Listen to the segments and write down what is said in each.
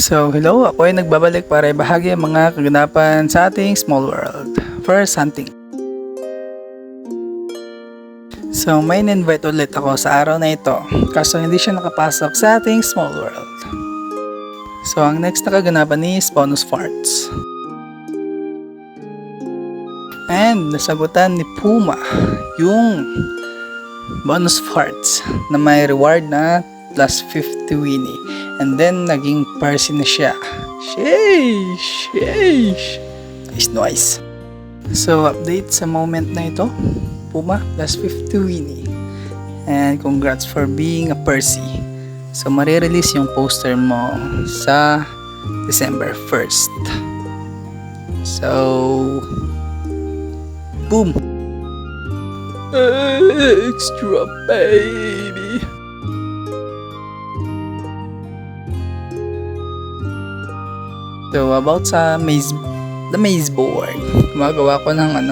So hello, ako ay nagbabalik para ibahagi ang mga kaganapan sa ating small world. First, hunting. So may invite ulit ako sa araw na ito, kaso hindi siya nakapasok sa ating small world. So ang next na kaganapan is bonus farts. And nasagutan ni Puma yung bonus farts na may reward na plus 50 Winnie. And then naging Percy na siya. Sheesh! Sheesh! Nice. So update sa moment na ito. Puma plus 50 Winnie. And congrats for being a Percy. So marirelease yung poster mo sa December 1st. So boom! Extra baby! So about sa the maze board, gumagawa ko ng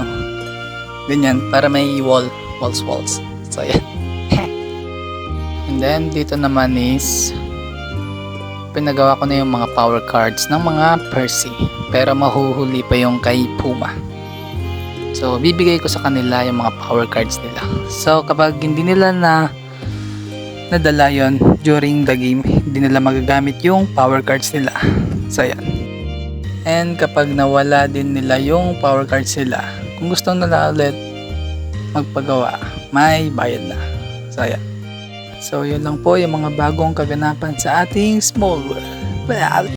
ganyan para may walls. So yan. And then dito naman is pinagawa ko na yung mga power cards ng mga Percy, pero mahuhuli pa yung kay Puma. So bibigay ko sa kanila yung mga power cards nila. So kapag hindi nila nadala yon during the game, hindi nila magagamit yung power cards nila. So yan. And kapag nawala din nila yung power cards nila, kung gusto nila ulit magpagawa, may bayad na. So ayan. So yun lang po yung mga bagong kaganapan sa ating small world. Well,